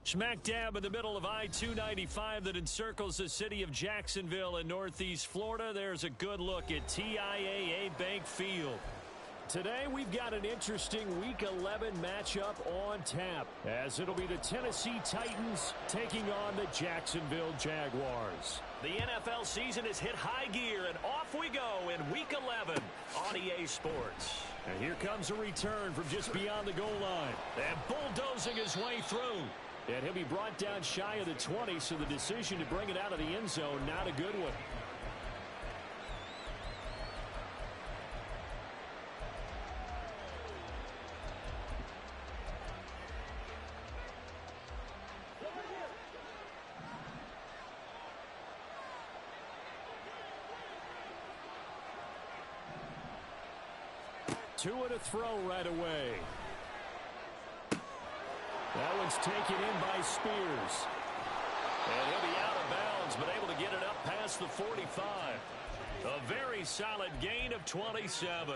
Smack dab in the middle of I-295 that encircles the city of Jacksonville in northeast Florida. There's a good look at TIAA Bank Field. Today we've got an interesting Week 11 matchup on tap, as it'll be the Tennessee Titans taking on the Jacksonville Jaguars. The NFL season has hit high gear, and off we go in Week 11 on EA Sports. And here comes a return from just beyond the goal line, and bulldozing his way through. And he'll be brought down shy of the 20, so the decision to bring it out of the end zone, not a good one. Two to throw right away. That one's taken in by Spears. And he'll be out of bounds, but able to get it up past the 45. A very solid gain of 27.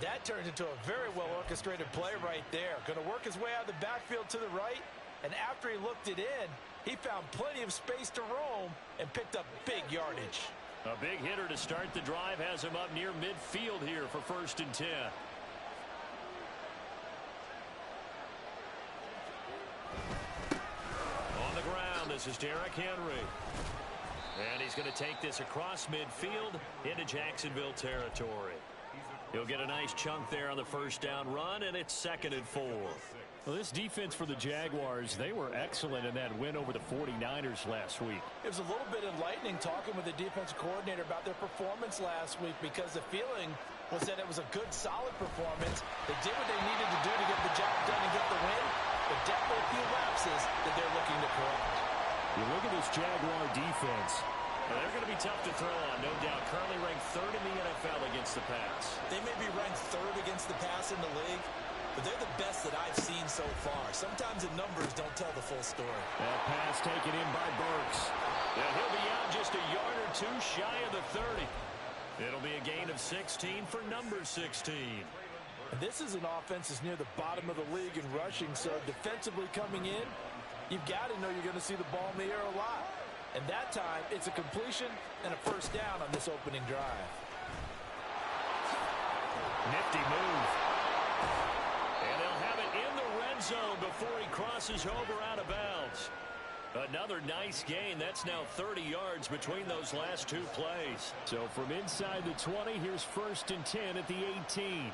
That turned into a very well-orchestrated play right there. Going to work his way out of the backfield to the right, and after he looked it in, he found plenty of space to roam and picked up big yardage. A big hitter to start the drive has him up near midfield here for 1st and 10. On the ground, this is Derrick Henry. And he's going to take this across midfield into Jacksonville territory. He'll get a nice chunk there on the first down run, and it's 2nd and 4. Well, this defense for the Jaguars, they were excellent in that win over the 49ers last week. It was a little bit enlightening talking with the defensive coordinator about their performance last week, because the feeling was that it was a good, solid performance. They did what they needed to do to get the job done and get the win, but definitely a few lapses that they're looking to correct. You look at this Jaguar defense. Well, they're going to be tough to throw on, no doubt. Currently ranked 3rd in the NFL against the pass. They may be ranked 3rd against the pass in the league, but they're the best that I've seen so far. Sometimes the numbers don't tell the full story. That pass taken in by Burks. And he'll be out just a yard or two shy of the 30. It'll be a gain of 16 for number 16. And this is an offense that's near the bottom of the league in rushing, so defensively coming in, you've got to know you're going to see the ball in the air a lot. And that time, it's a completion and a 1st down on this opening drive. Nifty move. And they'll have it in the red zone before he crosses over out of bounds. Another nice gain. That's now 30 yards between those last two plays. So from inside the 20, here's 1st and 10 at the 18.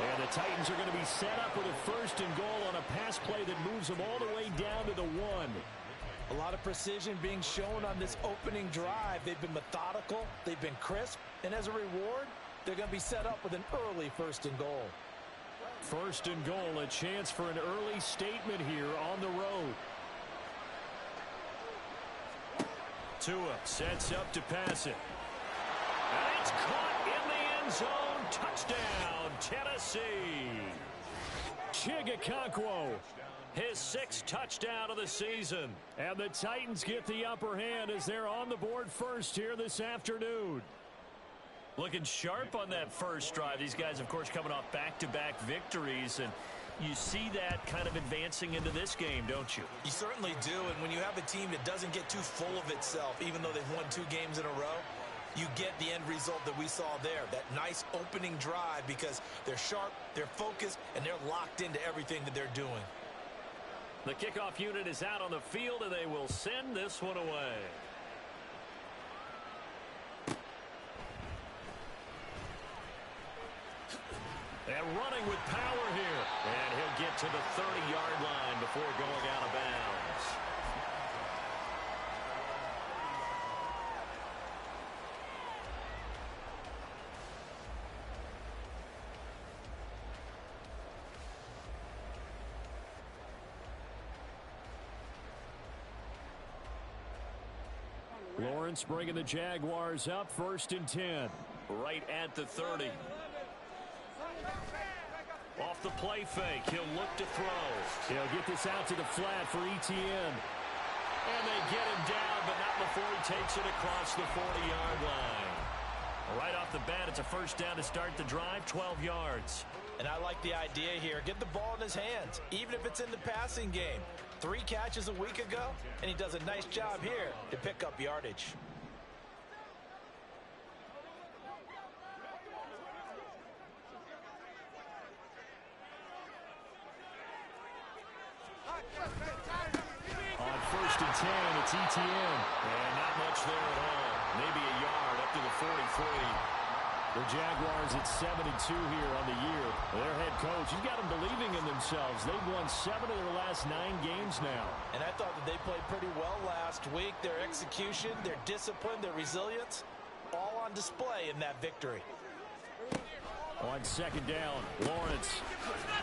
And the Titans are going to be set up with a 1st and goal on a pass play that moves them all the way down to the 1. A lot of precision being shown on this opening drive. They've been methodical, they've been crisp, and as a reward, they're going to be set up with an early 1st and goal. 1st and goal, a chance for an early statement here on the road. Tua sets up to pass it. And it's caught in the end zone. Touchdown, Tennessee. Chig his 6th touchdown of the season. And the Titans get the upper hand as they're on the board first here this afternoon. Looking sharp on that first drive. These guys, of course, coming off back-to-back victories, and you see that kind of advancing into this game, don't you? You certainly do, and when you have a team that doesn't get too full of itself, even though they've won 2 games in a row, you get the end result that we saw there, that nice opening drive, because they're sharp, they're focused, and they're locked into everything that they're doing. The kickoff unit is out on the field, and they will send this one away. And running with power here. And he'll get to the 30-yard line before going out of bounds. Lawrence bringing the Jaguars up, 1st and 10. Right at the 30. Off the play fake, he'll look to throw. He'll get this out to the flat for Etienne. And they get him down, but not before he takes it across the 40-yard line. Right off the bat, it's a first down to start the drive, 12 yards. And I like the idea here. Get the ball in his hands, even if it's in the passing game. 3 catches a week ago, and he does a nice job here to pick up yardage. On 1st and 10, it's Etienne. And not much there at all. Maybe a yard up to the 43. The Jaguars at 7-2 here on the year. Their head coach, he's got them believing in themselves. They've won 7 of their last 9 games now. And I thought that they played pretty well last week. Their execution, their discipline, their resilience, all on display in that victory. On 2nd down, Lawrence.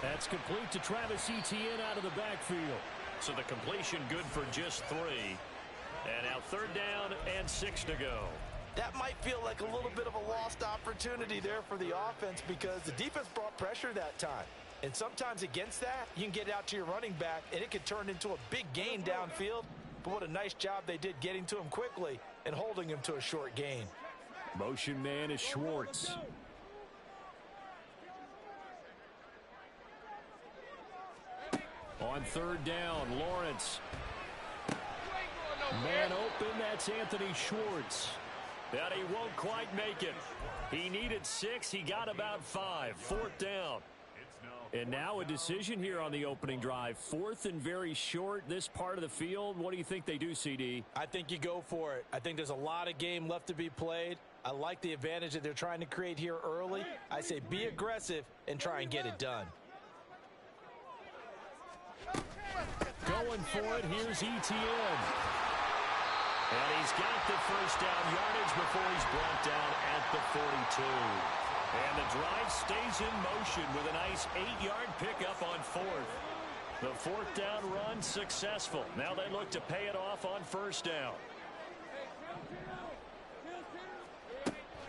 That's complete to Travis Etienne out of the backfield. So the completion good for just 3. And now 3rd down and 6 to go. That might feel like a little bit of a lost opportunity there for the offense because the defense brought pressure that time. And sometimes against that, you can get out to your running back, and it could turn into a big gain downfield. But what a nice job they did getting to him quickly and holding him to a short gain. Motion man is Schwartz. On 3rd down, Lawrence. Man open, that's Anthony Schwartz. But he won't quite make it. He needed 6, he got about 5. 4th down. And now a decision here on the opening drive. 4th and very short, this part of the field. What do you think they do, CD? I think you go for it. I think there's a lot of game left to be played. I like the advantage that they're trying to create here early. I say be aggressive and try and get it done. Going for it, here's Etienne. And he's got the first down yardage before he's brought down at the 42. And the drive stays in motion with a nice 8-yard pickup on 4th. The 4th down run successful. Now they look to pay it off on 1st down.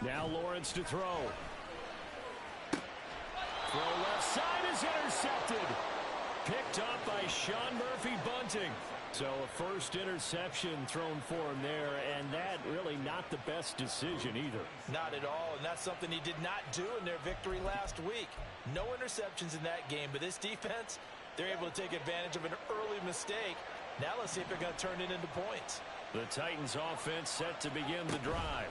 Now Lawrence to throw. Throw left side is intercepted. Picked up by Sean Murphy-Bunting. So a first interception thrown for him there, and that really not the best decision either. Not at all, and that's something he did not do in their victory last week. No interceptions in that game, but this defense, they're able to take advantage of an early mistake. Now let's see if they're going to turn it into points. The Titans offense set to begin the drive.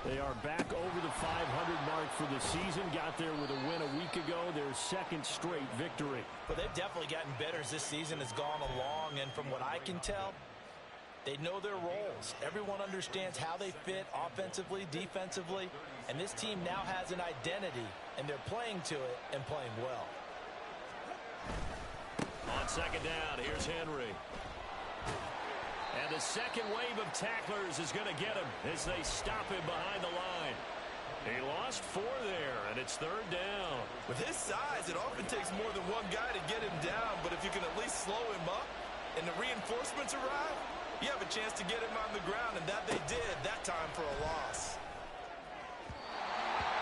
They are back over the 500 mark for the season. Got there with a win a week ago, their 2nd straight victory. But they've definitely gotten better as this season has gone along, and from what I can tell, they know their roles. Everyone understands how they fit offensively, defensively, and this team now has an identity, and they're playing to it and playing well. On 2nd down, here's Henry. And the second wave of tacklers is going to get him as they stop him behind the line. He lost 4 there, and it's 3rd down. With his size, it often takes more than one guy to get him down, but if you can at least slow him up and the reinforcements arrive, you have a chance to get him on the ground, and that they did that time for a loss.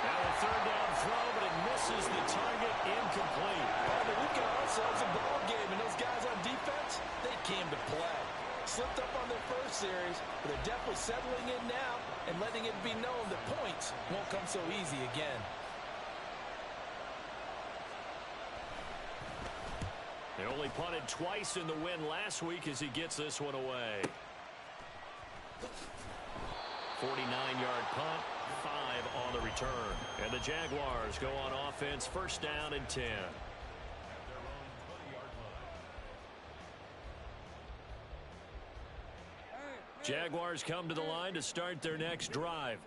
Now a 3rd down throw, but it misses the target, incomplete. But we got ourselves a ball game, and those guys on defense, they came to play. Slipped up on their first series, but they're definitely settling in now and letting it be known that points won't come so easy again. They only punted twice in the win last week as he gets this one away. 49-yard punt, 5 on the return. And the Jaguars go on offense, 1st down and 10. Jaguars come to the line to start their next drive.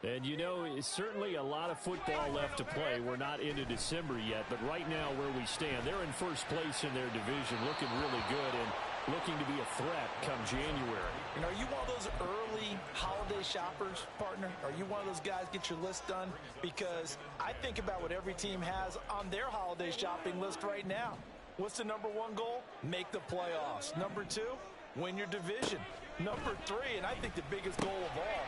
And, you know, it's certainly a lot of football left to play. We're not into December yet, but right now where we stand, they're in 1st place in their division, looking really good and looking to be a threat come January. And are you one of those early holiday shoppers, partner? Are you one of those guys get your list done? Because I think about what every team has on their holiday shopping list right now. What's the number 1 goal? Make the playoffs. Number 2, win your division. Number 3, and I think the biggest goal of all,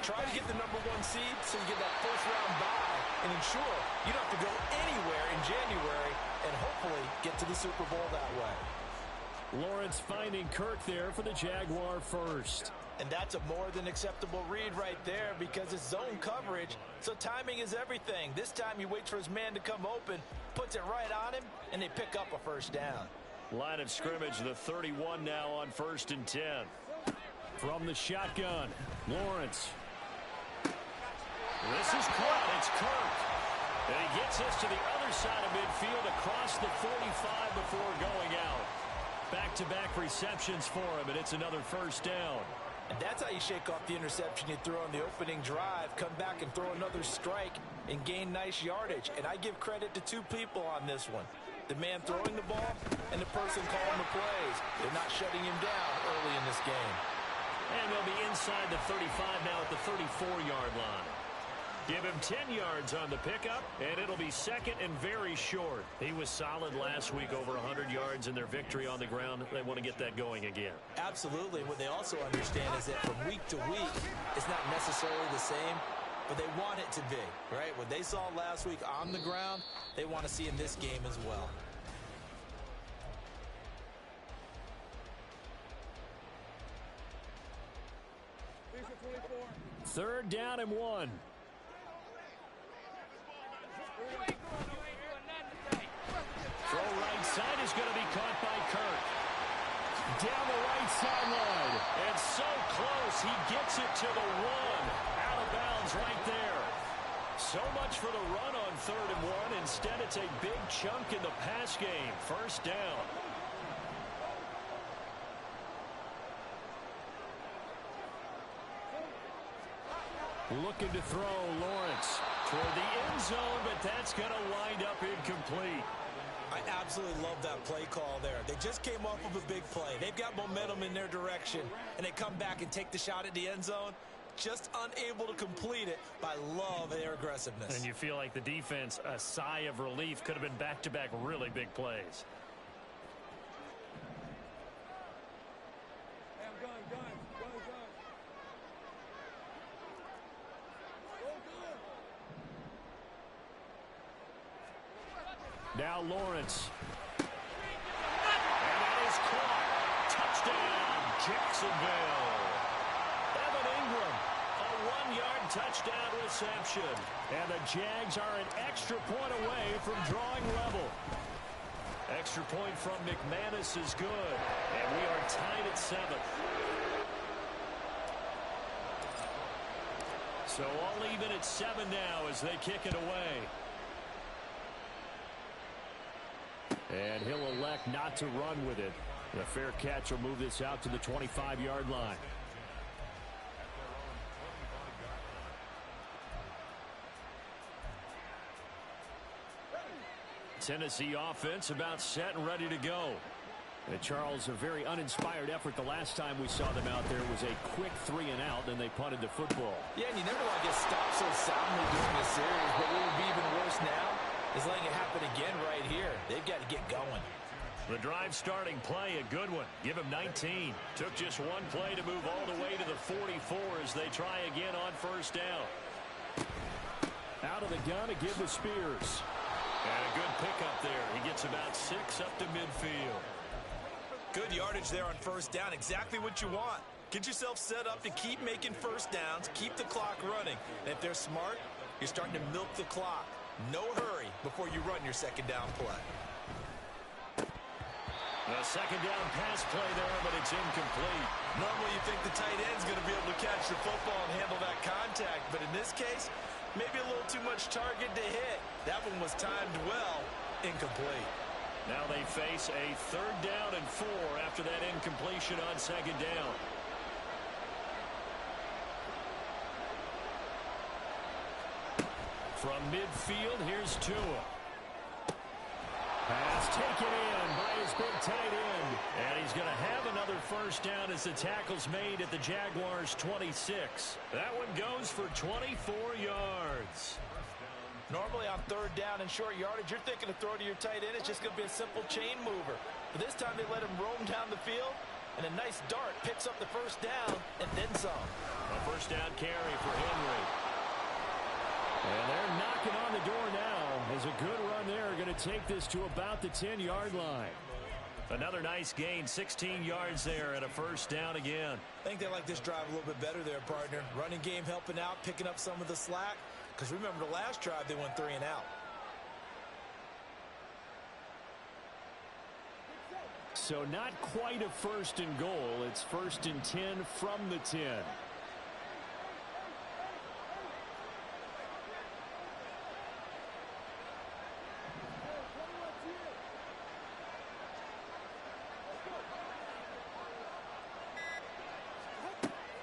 try to get the number 1 seed so you get that first-round bye and ensure you don't have to go anywhere in January and hopefully get to the Super Bowl that way. Lawrence finding Kirk there for the Jaguar first. And that's a more than acceptable read right there because it's zone coverage, so timing is everything. This time he waits for his man to come open, puts it right on him, and they pick up a first down. Line of scrimmage, the 31 now on 1st and 10. From the shotgun, Lawrence. This is caught. It's Kirk. And he gets us to the other side of midfield across the 45 before going out. Back-to-back receptions for him, and it's another first down. And that's how you shake off the interception you threw on the opening drive, come back and throw another strike and gain nice yardage. And I give credit to two people on this one. The man throwing the ball and the person calling the plays. They're not shutting him down early in this game. And they'll be inside the 35 now at the 34-yard line. Give him 10 yards on the pickup, and it'll be second and very short. He was solid last week, over 100 yards in their victory on the ground. They want to get that going again. Absolutely. What they also understand is that from week to week, it's not necessarily the same, but they want it to be, right? What they saw last week on the ground, they want to see in this game as well. Third down and 1. Throw right side is going to be caught by Kirk. Down the right sideline. And so close, he gets it to the 1. Out of bounds right there. So much for the run on 3rd and 1. Instead, it's a big chunk in the pass game. First down. Looking to throw, Lawrence toward the end zone, but that's going to wind up incomplete. I absolutely love that play call there. They just came off of a big play. They've got momentum in their direction, and they come back and take the shot at the end zone, just unable to complete it, but I love their aggressiveness. And you feel like the defense, a sigh of relief, could have been back-to-back really big plays. Now Lawrence. And that is caught. Touchdown, Jacksonville. Evan Ingram, a 1-yard touchdown reception. And the Jags are an extra point away from drawing level. Extra point from McManus is good. And we are tied at 7. So all even at 7 now as they kick it away. And he'll elect not to run with it. The fair catch will move this out to the 25-yard line. Tennessee offense about set and ready to go. And Charles, a very uninspired effort the last time we saw them out there was a quick 3 and out, and they punted the football. Yeah, and you never want to get stopped so soundly during the series, but what would be even worse now is letting it happen again right here. They've got to get going. The drive starting play, a good one. Give him 19. Took just one play to move all the way to the 44 as they try again on first down. Out of the gun to give the Spears. And a good pickup there. He gets about 6 up to midfield. Good yardage there on first down. Exactly what you want. Get yourself set up to keep making first downs, keep the clock running. And if they're smart, you're starting to milk the clock. No hurry before you run your second down play. A second down pass play there, but it's incomplete. Normally you think the tight end's going to be able to catch the football and handle that contact, but in this case, maybe a little too much target to hit. That one was timed well, incomplete. Now they face a 3rd down and 4 after that incompletion on second down. From midfield, here's Tua. Pass taken in by his big tight end. And he's going to have another first down as the tackle's made at the Jaguars' 26. That one goes for 24 yards. Normally on 3rd down and short yardage, you're thinking to throw to your tight end. It's just going to be a simple chain mover. But this time they let him roam down the field, and a nice dart picks up the first down and then some. A first down carry for Henry. And they're knocking on the door now as a good run there going to take this to about the 10-yard line. Another nice gain, 16 yards there and a first down again. I think they like this drive a little bit better there, partner. Running game helping out, picking up some of the slack. Because remember the last drive, they went 3 and out. So not quite a first and goal. It's first and 10 from the 10.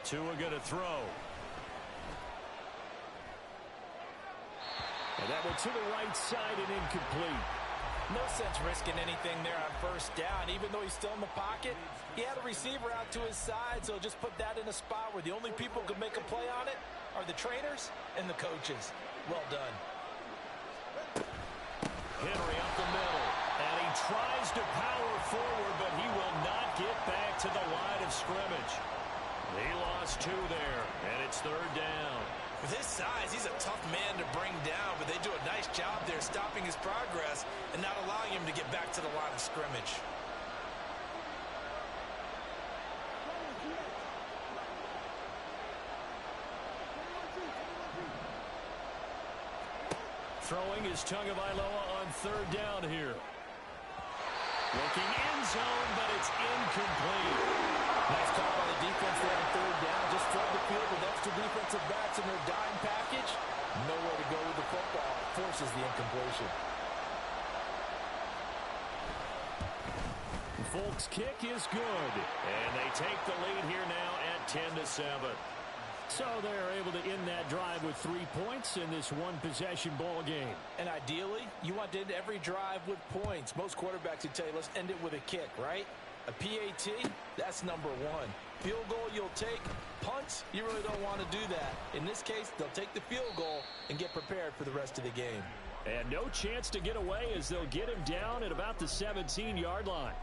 Tua going to throw. And that one to the right side and incomplete. No sense risking anything there on first down. Even though he's still in the pocket, he had a receiver out to his side, so just put that in a spot where the only people who can make a play on it are the trainers and the coaches. Well done. Henry up the middle, and he tries to power forward, but he will not get back to the line of scrimmage. He lost 2 there, and it's third down. With his size, he's a tough man to bring down, but they do a nice job there stopping his progress and not allowing him to get back to the line of scrimmage. Throwing is Tagovailoa on third down here. Looking end zone, but it's incomplete. Nice call by the defense there on third down. Just flood the field with extra defensive backs in their dime package. Nowhere to go with the football. Forces the incompletion. Folk's kick is good. And they take the lead here now at 10-7. So they're able to end that drive with 3 points in this one-possession ball game. And ideally, you want to end every drive with points. Most quarterbacks would tell you, let's end it with a kick, right? A PAT, that's number 1. Field goal you'll take. Punts, you really don't want to do that. In this case, they'll take the field goal and get prepared for the rest of the game. And no chance to get away as they'll get him down at about the 17-yard line.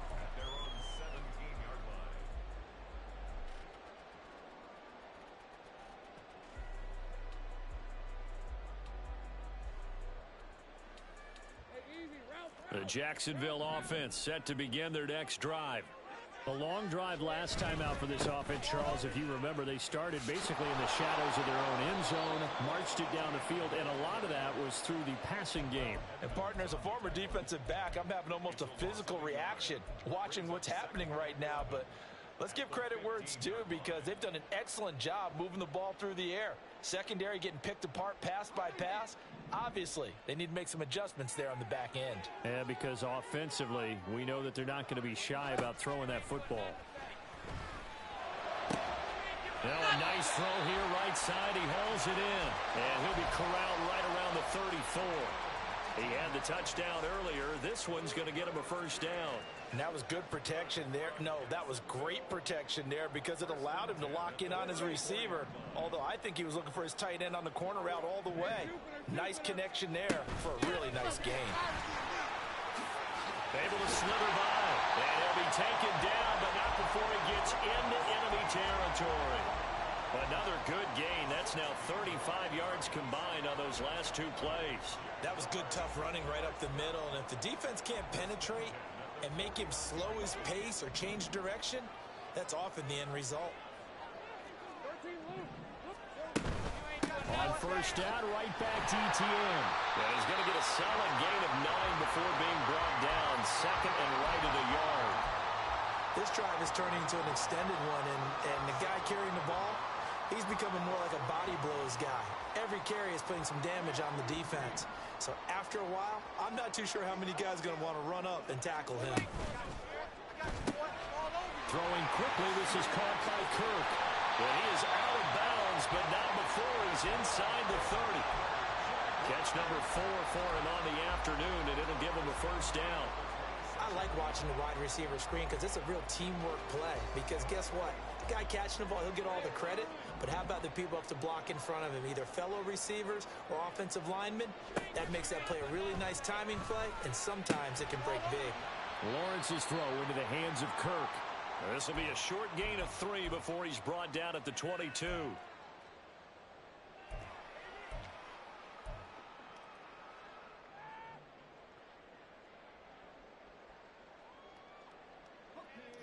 The Jacksonville offense set to begin their next drive. A long drive last time out for this offense, Charles. If you remember, they started basically in the shadows of their own end zone, marched it down the field, and a lot of that was through the passing game. And, partner, as a former defensive back, I'm having almost a physical reaction watching what's happening right now. But let's give credit where it's due because they've done an excellent job moving the ball through the air. Secondary getting picked apart pass by pass. Obviously, they need to make some adjustments there on the back end. Yeah, because offensively, we know that they're not going to be shy about throwing that football. Now a nice throw here, right side. He hauls it in, and he'll be corralled right around the 34. He had the touchdown earlier. This one's going to get him a first down. And that was good protection there. No, that was great protection there because it allowed him to lock in on his receiver. Although I think he was looking for his tight end on the corner route all the way. Nice connection there for a really nice gain. Able to slither by. And he'll be taken down, but not before he gets into enemy territory. Another good gain. That's now 35 yards combined on those last 2 plays. That was good, tough running right up the middle. And if the defense can't penetrate and make him slow his pace or change direction, that's often the end result. On first down, right back to ETN. And he's going to get a solid gain of 9 before being brought down. Second and right of the yard. This drive is turning into an extended one, and the guy carrying the ball, he's becoming more like a body blows guy. Every carry is putting some damage on the defense. So after a while, I'm not too sure how many guys are going to want to run up and tackle him. Throwing quickly, this is caught by Kirk. And he is out of bounds, but not before he's inside the 30. Catch number 4 for him on the afternoon, and it'll give him a first down. I like watching the wide receiver screen because it's a real teamwork play. Because guess what? The guy catching the ball, he'll get all the credit. But how about the people up to block in front of him, either fellow receivers or offensive linemen? That makes that play a really nice timing play, and sometimes it can break big. Lawrence's throw into the hands of Kirk. This will be a short gain of 3 before he's brought down at the 22.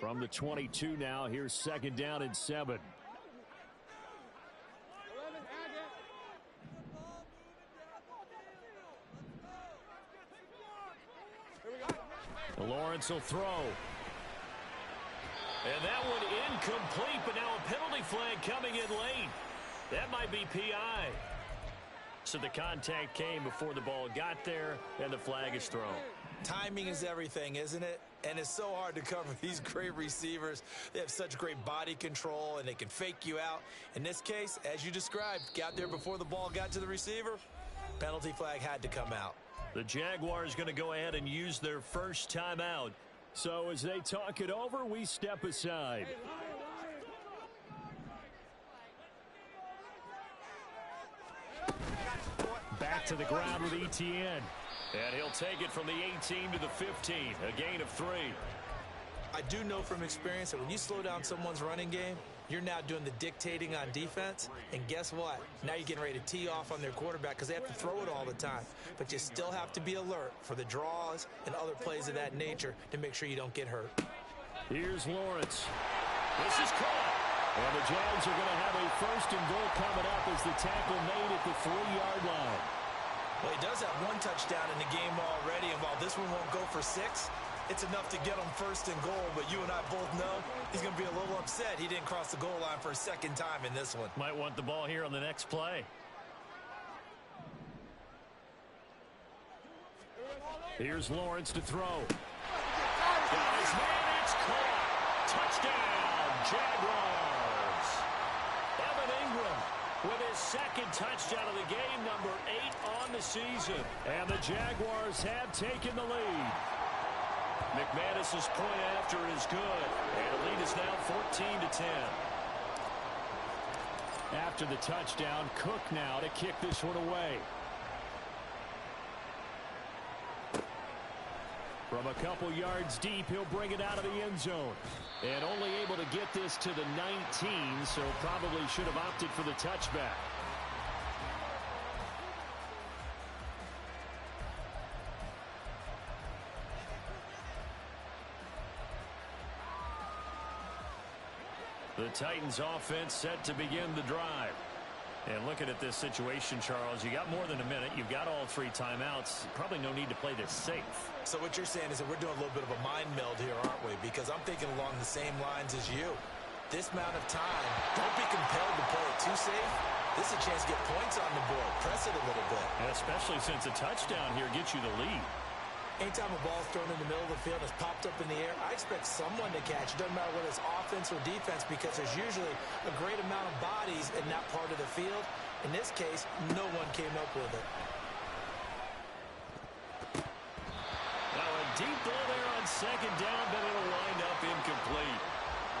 From the 22 now, here's 2nd down and 7. Lawrence will throw. And that one incomplete, but now a penalty flag coming in late. That might be PI. So the contact came before the ball got there, and the flag is thrown. Timing is everything, isn't it? And it's so hard to cover these great receivers. They have such great body control, and they can fake you out. In this case, as you described, got there before the ball got to the receiver. Penalty flag had to come out. The Jaguars going to go ahead and use their first timeout. So as they talk it over, we step aside. Back to the ground with Etienne. And he'll take it from the 18 to the 15. A gain of 3. I do know from experience that when you slow down someone's running game, you're now doing the dictating on defense. And guess what? Now you're getting ready to tee off on their quarterback because they have to throw it all the time. But you still have to be alert for the draws and other plays of that nature to make sure you don't get hurt. Here's Lawrence. This is caught. And the Jags are going to have a 1st and goal coming up as the tackle made at the 3-yard line. Well, he does have 1 touchdown in the game already, and while this one won't go for 6, it's enough to get him 1st and goal. But you and I both know he's going to be a little upset he didn't cross the goal line for a 2nd time in this one. Might want the ball here on the next play. Here's Lawrence to throw. Got his man, it's caught. Touchdown, Jaguars. Evan Ingram with his 2nd touchdown of the game, number 8 on the season. And the Jaguars have taken the lead. McManus's point after is good. And the lead is now 14-10. After the touchdown, Cook now to kick this one away. From a couple yards deep, he'll bring it out of the end zone. And only able to get this to the 19, so probably should have opted for the touchback. The Titans offense set to begin the drive. And looking at this situation, Charles, you got more than a minute. You've got all 3 timeouts. Probably no need to play this safe. So what you're saying is that we're doing a little bit of a mind meld here, aren't we? Because I'm thinking along the same lines as you. This amount of time, don't be compelled to play it too safe. This is a chance to get points on the board. Press it a little bit. And especially since a touchdown here gets you the lead. Anytime a ball's thrown in the middle of the field, it's popped up in the air, I expect someone to catch. It doesn't matter whether it's offense or defense because there's usually a great amount of bodies in that part of the field. In this case, no one came up with it. Now a deep ball there on 2nd down, but it'll wind up incomplete.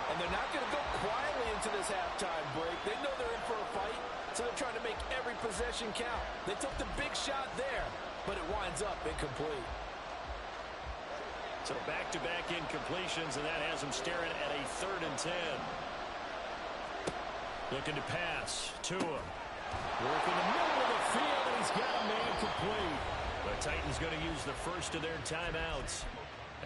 And they're not going to go quietly into this halftime break. They know they're in for a fight, so they're trying to make every possession count. They took the big shot there, but it winds up incomplete. So back-to-back incompletions, and that has him staring at a 3rd and 10. Looking to pass. Tua. Working the middle of the field, and he's got a man complete. The Titans going to use the first of their timeouts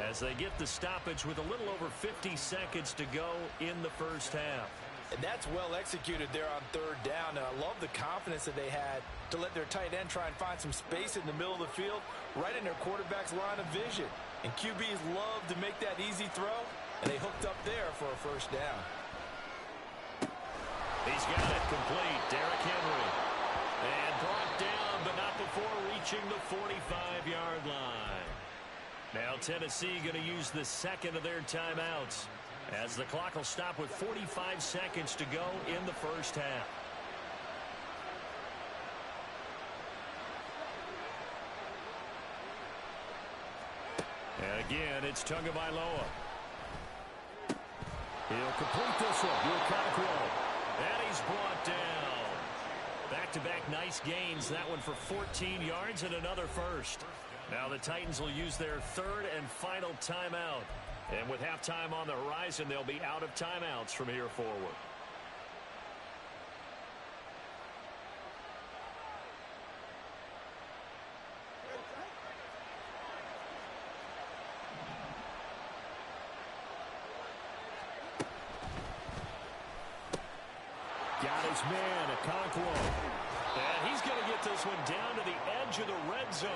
as they get the stoppage with a little over 50 seconds to go in the first half. And that's well executed there on 3rd down, and I love the confidence that they had to let their tight end try and find some space in the middle of the field, right in their quarterback's line of vision. And QBs love to make that easy throw, and they hooked up there for a 1st down. He's got it complete. Derrick Henry. And brought down, but not before reaching the 45-yard line. Now Tennessee going to use the 2nd of their timeouts as the clock will stop with 45 seconds to go in the first half. And again, it's Tagovailoa. He'll complete this one. Okonkwo. And he's brought down. Back-to-back nice gains. That one for 14 yards and another 1st. Now the Titans will use their 3rd and final timeout. And with halftime on the horizon, they'll be out of timeouts from here forward. his man, Okonkwo. And he's going to get this one down to the edge of the red zone.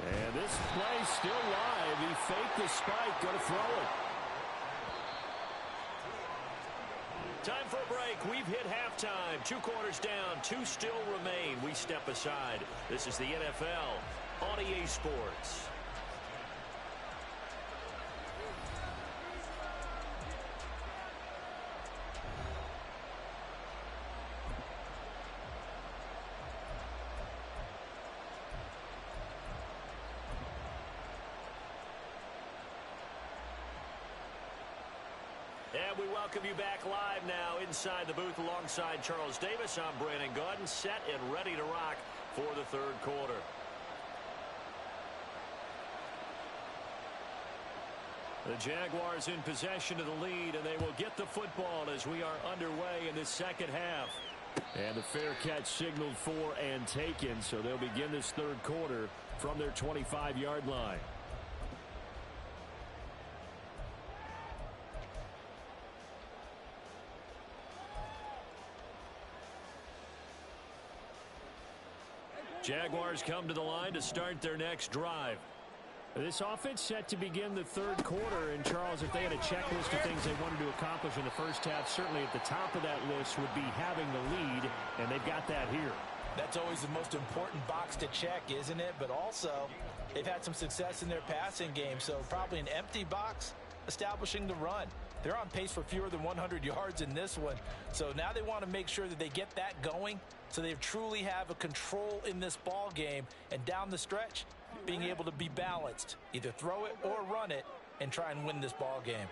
And this play still live. He faked the spike, going to throw it. Time for a break. We've hit halftime. 2 quarters down. 2 still remain. We step aside. This is the NFL on EA Sports. And we welcome you back live now inside the booth alongside Charles Davis. I'm Brandon Gaudin, set and ready to rock for the 3rd quarter. The Jaguars in possession of the lead, and they will get the football as we are underway in this 2nd half. And the fair catch signaled for and taken, so they'll begin this 3rd quarter from their 25-yard line. Jaguars come to the line to start their next drive. This offense set to begin the 3rd quarter. And, Charles, if they had a checklist of things they wanted to accomplish in the first half, certainly at the top of that list would be having the lead, and they've got that here. That's always the most important box to check, isn't it? But also, they've had some success in their passing game, so probably an empty box establishing the run. They're on pace for fewer than 100 yards in this one, so now they want to make sure that they get that going so they truly have a control in this ball game, and down the stretch, being able to be balanced, either throw it or run it, and try and win this ball game.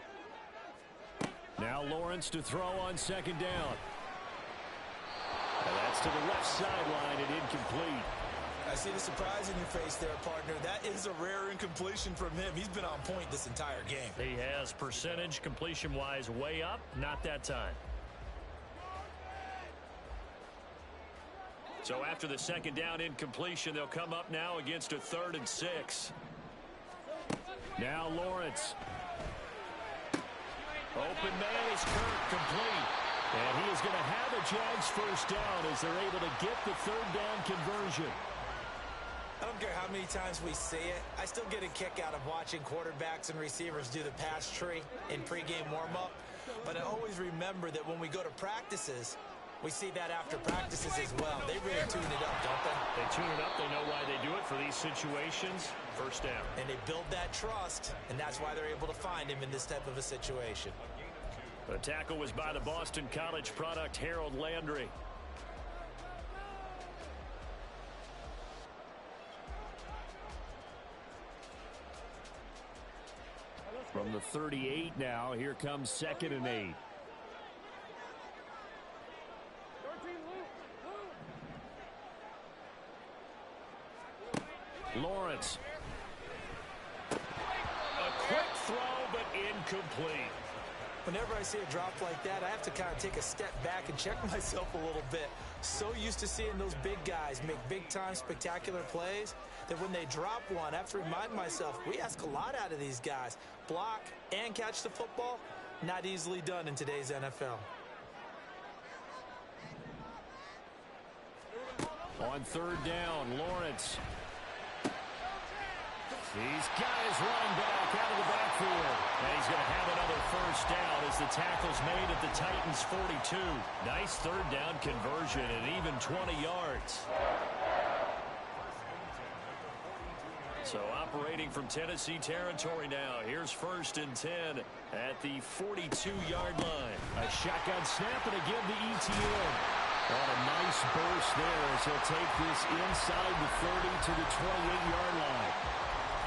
Now Lawrence to throw on 2nd down. And that's to the left sideline and incomplete. I see the surprise in your face there, partner. That is a rare incompletion from him. He's been on point this entire game. He has percentage completion-wise way up, not that time. So after the 2nd down incompletion, they'll come up now against a 3rd and 6. Now Lawrence. Open man is Kirk, complete. And he is going to have a Jags 1st down as they're able to get the 3rd down conversion. I don't care how many times we see it. I still get a kick out of watching quarterbacks and receivers do the pass tree in pregame warm-up. But I always remember that when we go to practices, we see that after practices as well. They really tune it up, don't they? They tune it up. They know why they do it for these situations. 1st down. And they build that trust, and that's why they're able to find him in this type of a situation. The tackle was by the Boston College product, Harold Landry. From the 38 now, here comes 2nd and 8. Lawrence. A quick throw, but incomplete. Whenever I see a drop like that, I have to kind of take a step back and check myself a little bit. So used to seeing those big guys make big-time spectacular plays that when they drop one, I have to remind myself, we ask a lot out of these guys. Block and catch the football, not easily done in today's NFL. On 3rd down, Lawrence. He's got his running back out of the backfield. And he's going to have another 1st down as the tackle's made at the Titans' 42. Nice 3rd down conversion and even 20 yards. So operating from Tennessee territory now. Here's 1st and 10 at the 42-yard line. A shotgun snap and again the ETN. On a nice burst there as he'll take this inside the 30 to the 28-yard line.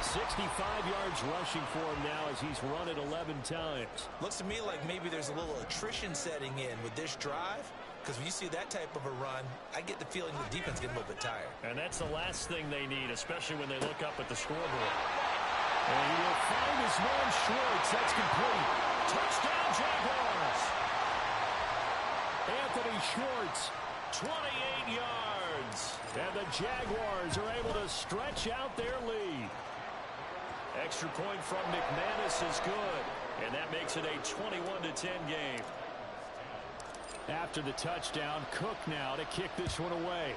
65 yards rushing for him now as he's run it 11 times. Looks to me like maybe there's a little attrition setting in with this drive, because when you see that type of a run, I get the feeling the defense gets a little bit tired. And that's the last thing they need, especially when they look up at the scoreboard. And he will find his man Schwartz. That's complete. Touchdown, Jaguars. Anthony Schwartz, 28 yards. And the Jaguars are able to stretch out their lead. Extra point from McManus is good. And that makes it a 21-10 game. After the touchdown, Cook now to kick this one away.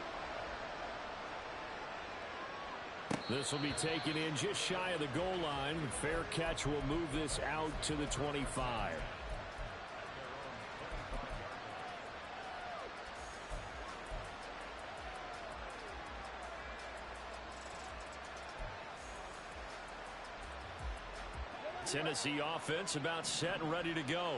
This will be taken in just shy of the goal line. Fair catch will move this out to the 25. Tennessee offense about set and ready to go.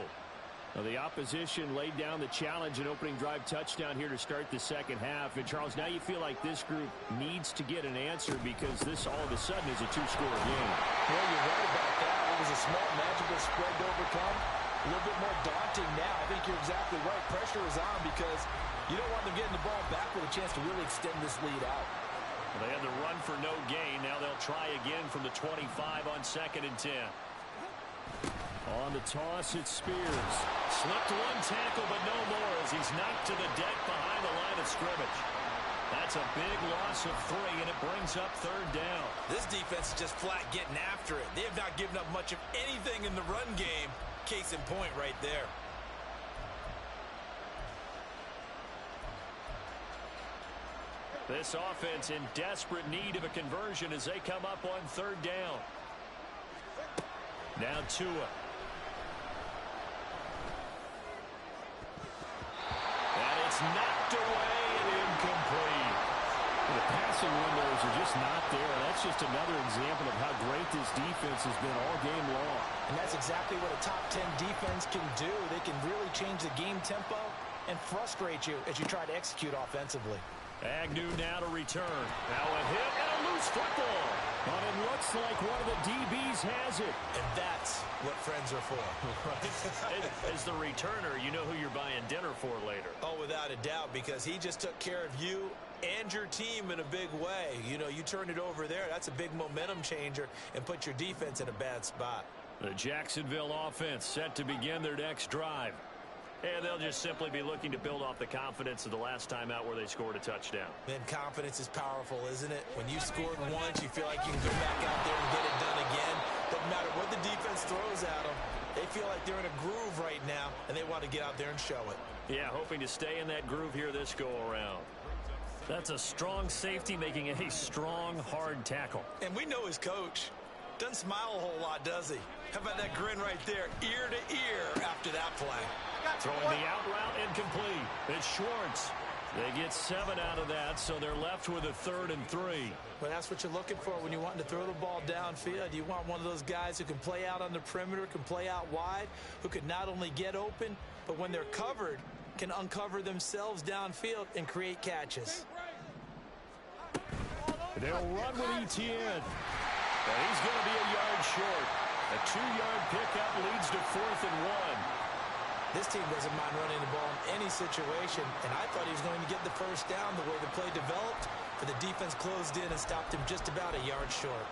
Now the opposition laid down the challenge and opening drive touchdown here to start the second half. And, Charles, now you feel like this group needs to get an answer because this all of a sudden is a two-score game. Well, you're right about that. It was a small, magical spread to overcome. A little bit more daunting now. I think you're exactly right. Pressure is on because you don't want them getting the ball back with a chance to really extend this lead out. Well, they had the run for no gain. Now they'll try again from the 25 on 2nd and 10. On the toss, it's Spears. Slipped one tackle, but no more as he's knocked to the deck behind the line of scrimmage. That's a big loss of 3, and it brings up 3rd down. This defense is just flat getting after it. They have not given up much of anything in the run game. Case in point right there. This offense in desperate need of a conversion as they come up on 3rd down. Now Tua. And it's knocked away and incomplete. The passing windows are just not there. That's just another example of how great this defense has been all game long. And that's exactly what a top 10 defense can do. They can really change the game tempo and frustrate you as you try to execute offensively. Agnew now to return. Now a hit and a loose football. But it looks like one of the DBs has it. And that's what friends are for. Right. As the returner, you know who you're buying dinner for later. Oh, without a doubt, because he just took care of you and your team in a big way. You know, you turn it over there. That's a big momentum changer and put your defense in a bad spot. The Jacksonville offense set to begin their next drive. And they'll just simply be looking to build off the confidence of the last time out where they scored a touchdown. Then confidence is powerful, isn't it? When you scored once, you feel like you can go back out there and get it done again. Doesn't matter what the defense throws at them. They feel like they're in a groove right now, and they want to get out there and show it. Yeah, hoping to stay in that groove here this go-around. That's a strong safety making a strong, hard tackle. And we know his coach. Doesn't smile a whole lot, does he? How about that grin right there, ear to ear after that play? Throwing the out route incomplete. It's Schwartz. They get 7 out of that, so they're left with a 3rd and 3. Well, that's what you're looking for when you want to throw the ball downfield. You want one of those guys who can play out on the perimeter, can play out wide, who can not only get open, but when they're covered, can uncover themselves downfield and create catches. They'll run with Etienne. But he's going to be a yard short. A 2-yard pickup leads to 4th and 1. This team doesn't mind running the ball in any situation, and I thought he was going to get the first down the way the play developed, but the defense closed in and stopped him just about a yard short.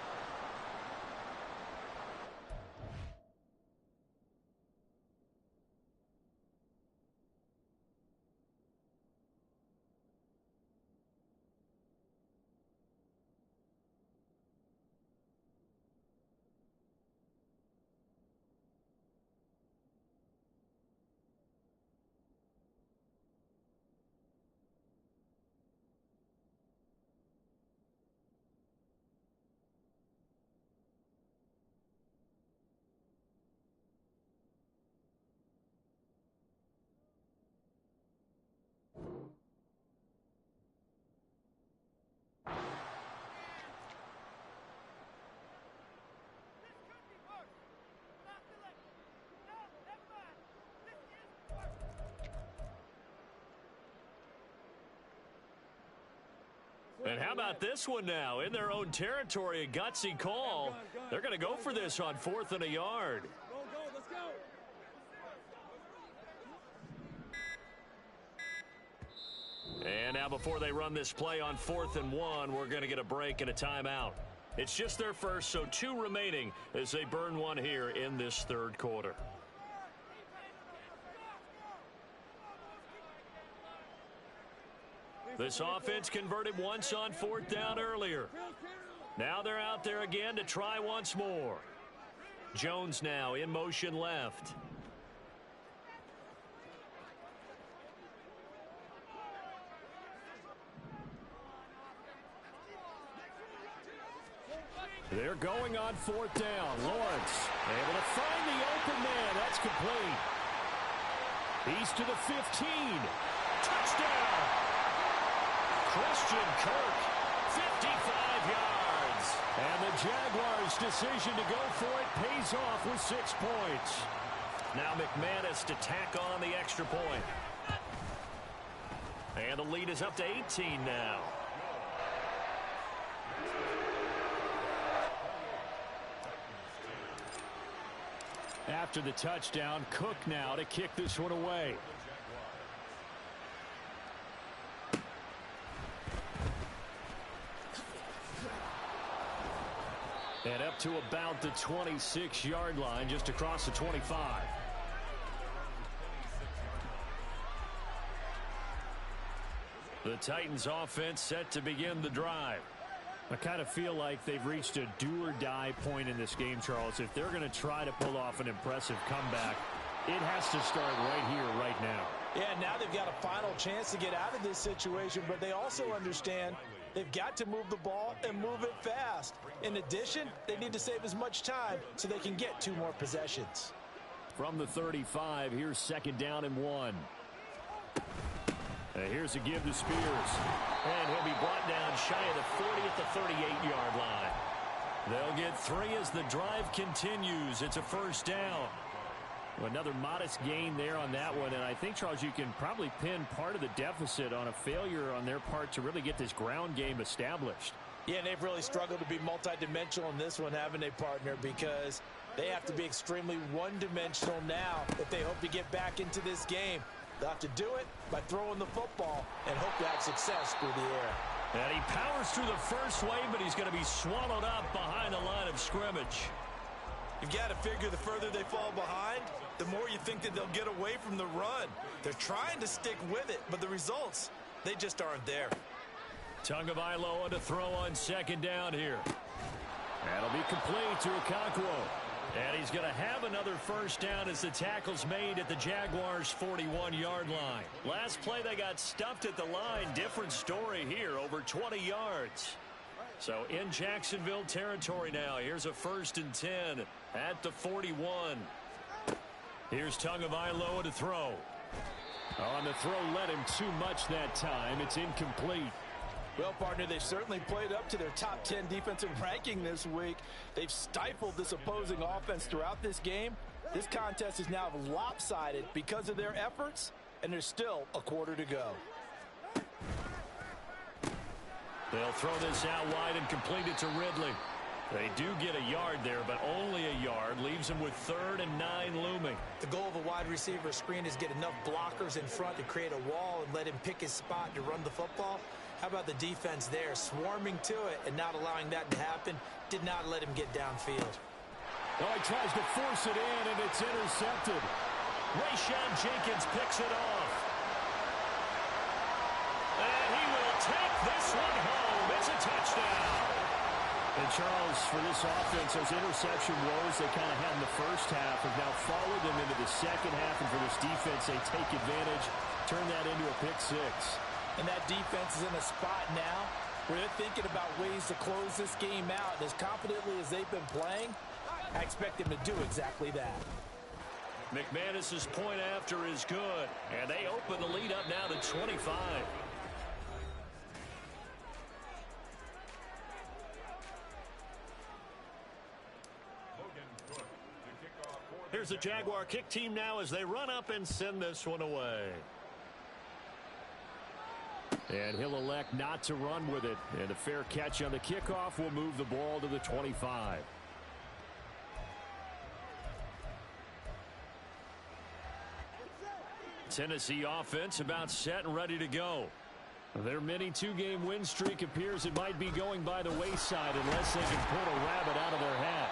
And how about this one now? In their own territory, a gutsy call. They're going to go for this on 4th and a yard. Let's go. And now before they run this play on 4th and 1, we're going to get a break and a timeout. It's just their first, so 2 remaining as they burn one here in this 3rd quarter. This offense converted once on 4th down earlier. Now they're out there again to try once more. Jones now in motion left. They're going on fourth down. Lawrence able to find the open man. That's complete. He's to the 15. Touchdown. Christian Kirk, 55 yards. And the Jaguars' decision to go for it pays off with 6 points. Now McManus to tack on the extra point. And the lead is up to 18 now. After the touchdown, Cook now to kick this one away. And up to about the 26-yard line, just across the 25. The Titans offense set to begin the drive. I kind of feel like they've reached a do-or-die point in this game, Charles. If they're going to try to pull off an impressive comeback, it has to start right here, right now. Yeah, now they've got a final chance to get out of this situation, but they also understand they've got to move the ball and move it fast. In addition, they need to save as much time so they can get 2 more possessions. From the 35, here's 2nd down and 1. Here's a give to Spears. And he'll be brought down shy of the 40 at the 38-yard line. They'll get 3 as the drive continues. It's a first down. Another modest gain there on that one. And I think, Charles, you can probably pin part of the deficit on a failure on their part to really get this ground game established. Yeah, and they've really struggled to be multidimensional in this one, haven't they, partner? Because they have to be extremely one-dimensional now if they hope to get back into this game. They'll have to do it by throwing the football and hope to have success through the air. And he powers through the first wave, but he's going to be swallowed up behind the line of scrimmage. You've got to figure the further they fall behind, the more you think that they'll get away from the run. They're trying to stick with it, but the results, they just aren't there. Tagovailoa to throw on 2nd down here. That'll be complete to Okonkwo. And he's going to have another first down as the tackle's made at the Jaguars' 41-yard line. Last play, they got stuffed at the line. Different story here, over 20 yards. So in Jacksonville territory now. Here's a 1st and 10 at the 41. Here's Tagovailoa to throw. On the throw, led him too much that time. It's incomplete. Well, partner, they've certainly played up to their top 10 defensive ranking this week. They've stifled this opposing offense throughout this game. This contest is now lopsided because of their efforts, and there's still a quarter to go. They'll throw this out wide and complete it to Ridley. They do get a yard there, but only a yard. Leaves them with 3rd and 9 looming. The goal of a wide receiver screen is get enough blockers in front to create a wall and let him pick his spot to run the football. How about the defense there, swarming to it and not allowing that to happen? Did not let him get downfield. Oh, he tries to force it in, and it's intercepted. Rayshawn Jenkins picks it off. And he will take this one home. It's a touchdown. And Charles, for this offense, those interception woes they kind of had in the first half have now followed them into the second half. And for this defense, they take advantage, turn that into a pick 6. And that defense is in a spot now where they're thinking about ways to close this game out. And as confidently as they've been playing, I expect them to do exactly that. McManus's point after is good. And they open the lead up now to 25. Here's the Jaguar kick team now as they run up and send this one away. And he'll elect not to run with it. And a fair catch on the kickoff will move the ball to the 25. Tennessee offense about set and ready to go. Their mini 2-game win streak appears it might be going by the wayside unless they can pull a rabbit out of their hat.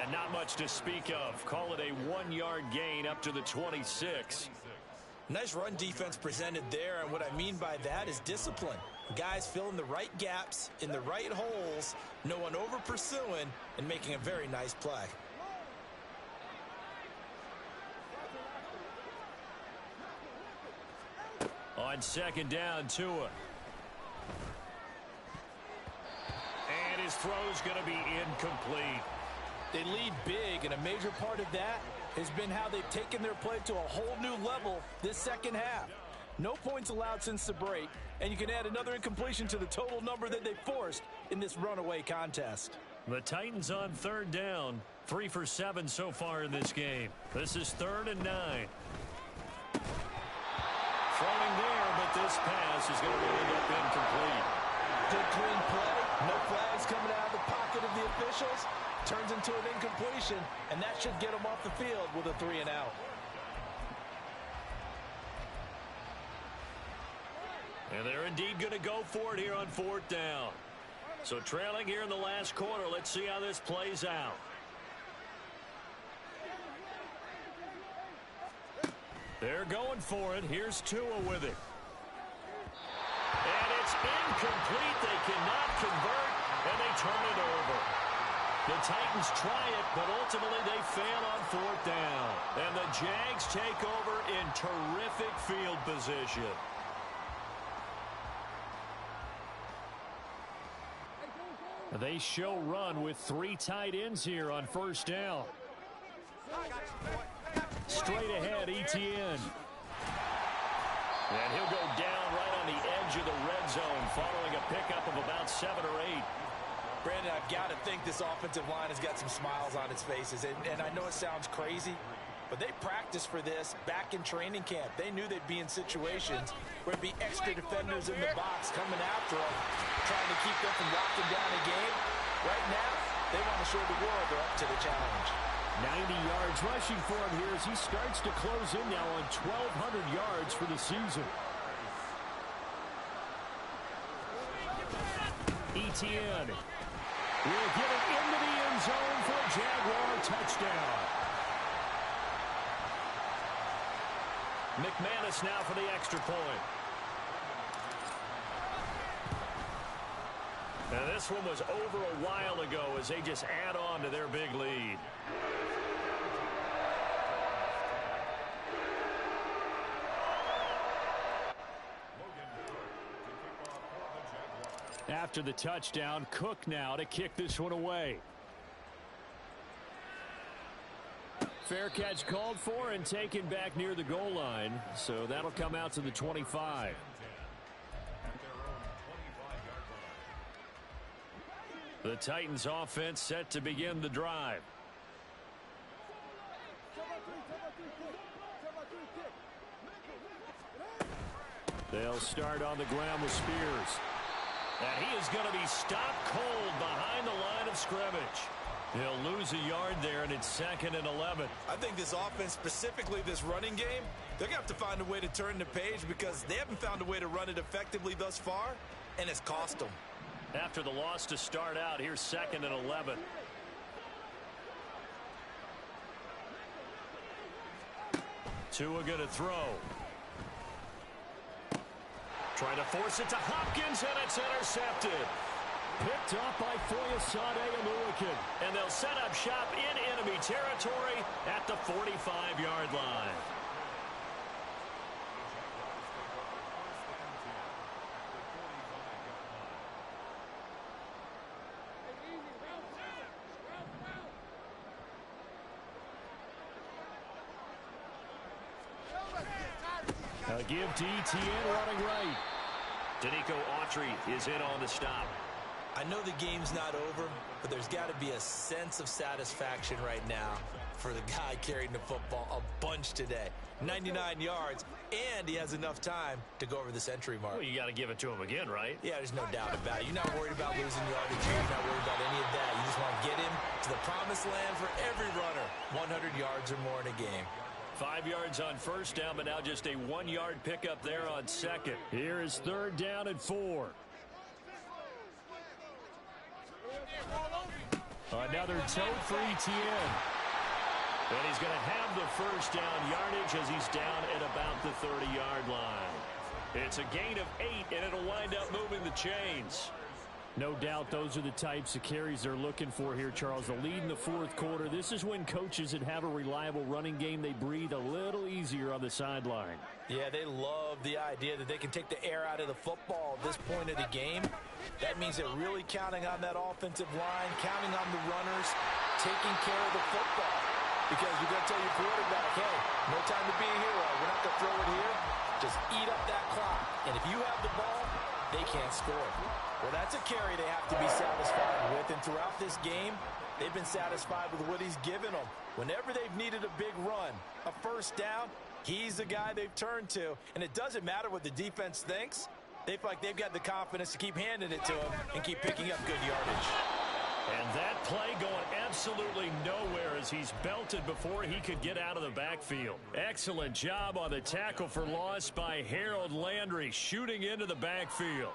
And not much to speak of. Call it a 1-yard gain up to the 26. Nice run defense presented there, and what I mean by that is discipline. Guys filling the right gaps in the right holes, no one over pursuing, and making a very nice play. On second down, Tua. And his throw's going to be incomplete. They lead big, and a major part of that has been how they've taken their play to a whole new level this second half. No points allowed since the break, and you can add another incompletion to the total number that they forced in this runaway contest. The Titans on third down, 3 for 7 so far in this game. This is 3rd and 9. Throwing there, but this pass is going to end up incomplete. Good clean play, no flags coming out of the pocket of the officials. Turns into an incompletion, and that should get them off the field with a 3 and out. And they're indeed going to go for it here on 4th down. So trailing here in the last quarter, let's see how this plays out. They're going for it. Here's Tua with it. And it's incomplete. They cannot convert, and they turn it over. The Titans try it, but ultimately they fail on 4th down. And the Jags take over in terrific field position. They show run with 3 tight ends here on 1st down. Straight ahead, Etienne. And he'll go down right on the edge of the red zone following a pickup of about 7 or 8. Brandon, I've got to think this offensive line has got some smiles on its faces. And I know it sounds crazy, but they practiced for this back in training camp. They knew they'd be in situations where there'd be extra defenders in the box coming after them, trying to keep them from locking down a game. Right now, they want to show the world they're up to the challenge. 90 yards rushing for him here as he starts to close in now on 1,200 yards for the season. Etienne will get it into the end zone for a Jaguar touchdown. McManus now for the extra point. Now this one was over a while ago as they just add on to their big lead. After the touchdown, Cook now to kick this one away. Fair catch called for and taken back near the goal line, so that'll come out to the 25. The Titans offense set to begin the drive. They'll start on the ground with Spears. And he is going to be stopped cold behind the line of scrimmage. He'll lose a yard there, and it's 2nd and 11. I think this offense, specifically this running game, they're going to have to find a way to turn the page because they haven't found a way to run it effectively thus far, and it's cost them. After the loss to start out, here's 2nd and 11. Tua going to throw. Trying to force it to Hopkins, and it's intercepted. Picked up by Foyesade Oluokun. And they'll set up shop in enemy territory at the 45-yard line. A give to Etienne running right. Danico Autry is in on the stop. I know the game's not over, but there's got to be a sense of satisfaction right now for the guy carrying the football a bunch today. 99 yards, and he has enough time to go over the century mark. Well, you got to give it to him again, right? Yeah, there's no doubt about it. You're not worried about losing yardage. You're not worried about any of that. You just want to get him to the promised land for every runner. 100 yards or more in a game. 5 yards on first down, but now just a 1-yard pickup there on second. Here is 3rd down and 4. Another tote for Etienne. And he's going to have the first down yardage as he's down at about the 30-yard line. It's a gain of 8, and it'll wind up moving the chains. No doubt those are the types of carries they're looking for here, Charles. The lead in the fourth quarter. This is when coaches that have a reliable running game, they breathe a little easier on the sideline. Yeah, they love the idea that they can take the air out of the football at this point of the game. That means they're really counting on that offensive line, counting on the runners, taking care of the football. Because you're going to tell your quarterback, hey, no time to be a hero. We're not going to throw it here. Just eat up that clock. And if you have the ball, they can't score. Well, that's a carry they have to be satisfied with. And throughout this game, they've been satisfied with what he's given them. Whenever they've needed a big run, a first down, he's the guy they've turned to. And it doesn't matter what the defense thinks. They feel like they've got the confidence to keep handing it to him and keep picking up good yardage. And that play going absolutely nowhere as he's belted before he could get out of the backfield. Excellent job on the tackle for loss by Harold Landry, shooting into the backfield.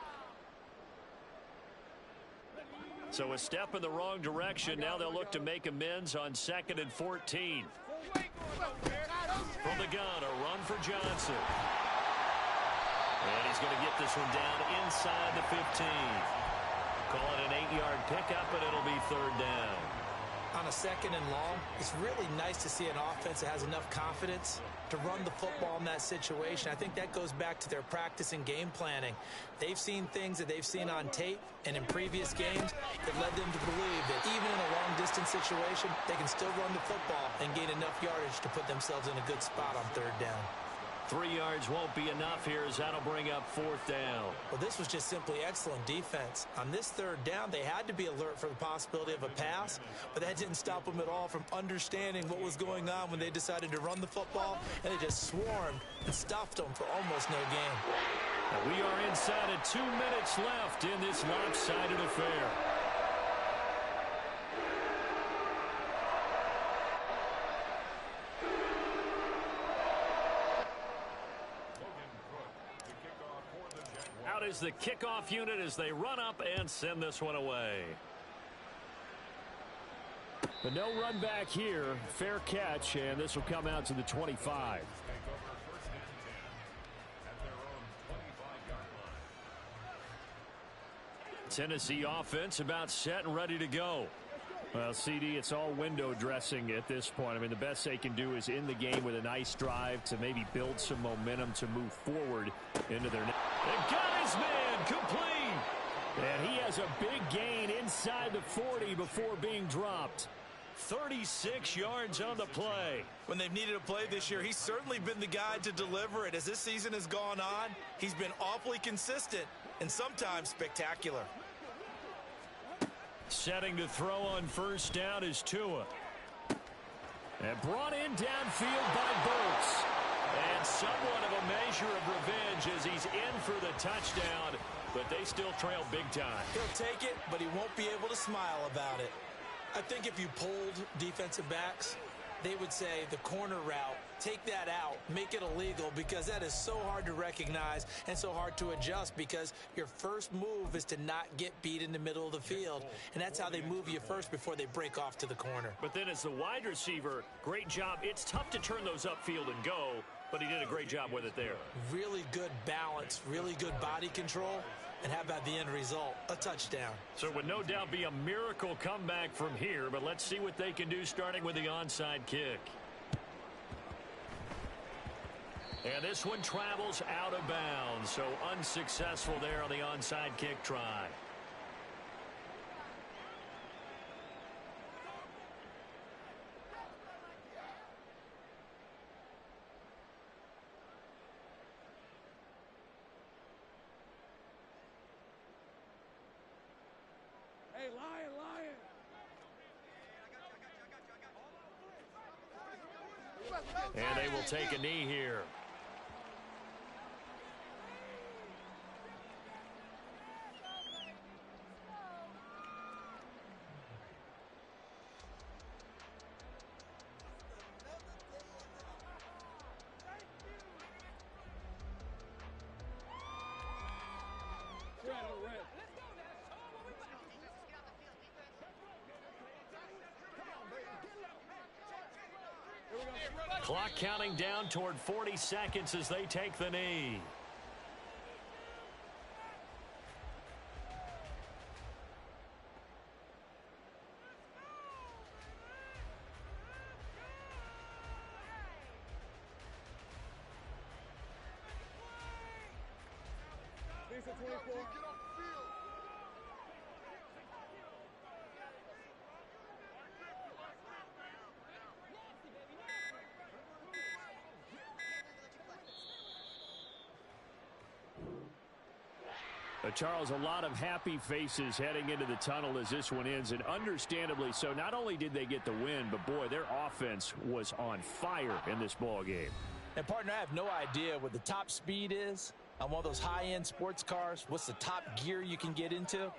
So a step in the wrong direction. Now they'll look to make amends on 2nd and 14. From the gun, a run for Johnson. And he's going to get this one down inside the 15. Call it an 8-yard pickup, and it'll be 3rd down. On a 2nd and long, it's really nice to see an offense that has enough confidence to run the football in that situation. I think that goes back to their practice and game planning. They've seen things that they've seen on tape and in previous games that led them to believe that even in a long-distance situation, they can still run the football and gain enough yardage to put themselves in a good spot on 3rd down. 3 yards won't be enough here as that'll bring up 4th down. Well, this was just simply excellent defense. On this 3rd down, they had to be alert for the possibility of a pass, but that didn't stop them at all from understanding what was going on when they decided to run the football, and they just swarmed and stuffed them for almost no gain. Now we are inside of 2 minutes left in this lopsided affair. Is the kickoff unit as they run up and send this one away. But no run back here. Fair catch, and this will come out to the 25. Tennessee offense about set and ready to go. Well, CD, it's all window dressing at this point. I mean, the best they can do is in the game with a nice drive to maybe build some momentum to move forward into their next. They got his man complete. And he has a big gain inside the 40 before being dropped. 36 yards on the play. When they've needed a play this year, he's certainly been the guy to deliver it. As this season has gone on, he's been awfully consistent and sometimes spectacular. Setting to throw on 1st down is Tua. And brought in downfield by Burks. And somewhat of a measure of revenge as he's in for the touchdown, but they still trail big time. He'll take it, but he won't be able to smile about it. I think if you polled defensive backs, they would say the corner route, take that out, make it illegal, because that is so hard to recognize and so hard to adjust, because your first move is to not get beat in the middle of the field, and that's how they move you first before they break off to the corner. But then as the wide receiver, great job. It's tough to turn those upfield and go, but he did a great job with it there. Really good balance, really good body control. And how about the end result? A touchdown. So it would no doubt be a miracle comeback from here, but let's see what they can do starting with the onside kick. And this one travels out of bounds, so unsuccessful there on the onside kick try. And they will take a knee here. Clock counting down toward 40 seconds as they take the knee. Charles, a lot of happy faces heading into the tunnel as this one ends, and understandably so. Not only did they get the win, but, boy, their offense was on fire in this ball game. And, partner, I have no idea what the top speed is on one of those high-end sports cars. What's the top gear you can get into?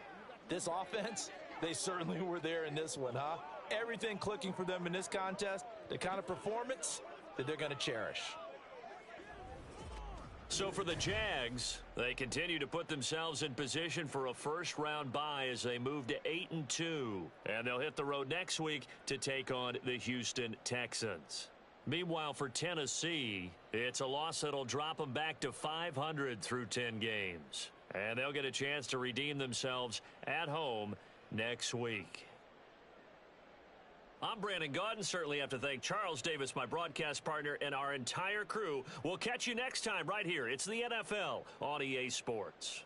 This offense, they certainly were there in this one, huh? Everything clicking for them in this contest, the kind of performance that they're going to cherish. So for the Jags, they continue to put themselves in position for a first-round bye as they move to 8-2. And they'll hit the road next week to take on the Houston Texans. Meanwhile, for Tennessee, it's a loss that'll drop them back to 500 through 10 games. And they'll get a chance to redeem themselves at home next week. I'm Brandon Gaudin. Certainly have to thank Charles Davis, my broadcast partner, and our entire crew. We'll catch you next time right here. It's the NFL on EA Sports.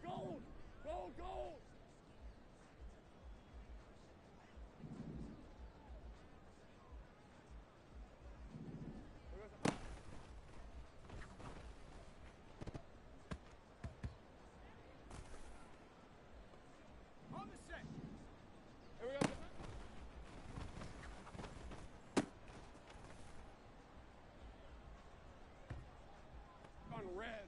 go gold! Go gold! On the set. Here we go. On red.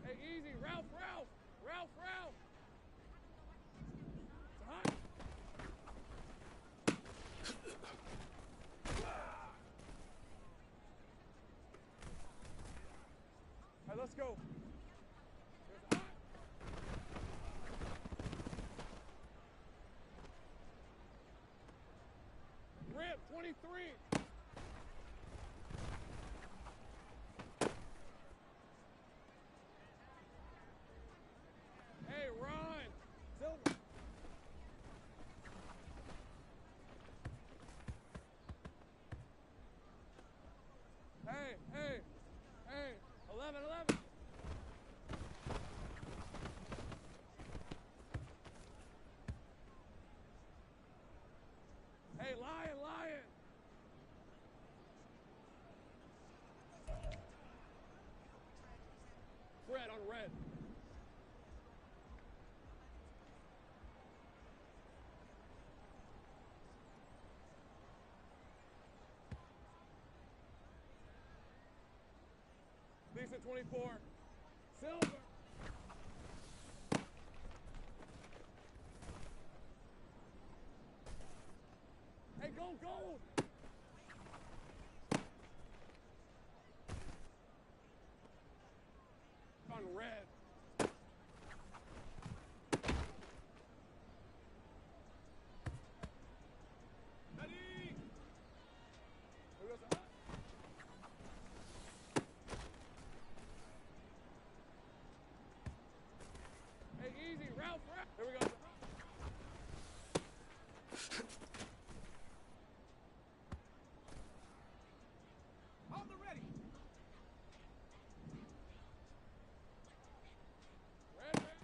Hey, easy. Ralph, Ralph. Ralph, Ralph. It's hot. All right, let's go. It's hot. Rip, 23. Hey, Ron. Silver. Hey, hey, hey. 11, 11. Hey, Lion, Lion. Fred on red. Lisa 24. Silver. Hey, go gold. On red. Ready. Who goes up? Hey, easy, Ralph, Ralph. Here we go. On the ready. Red, red.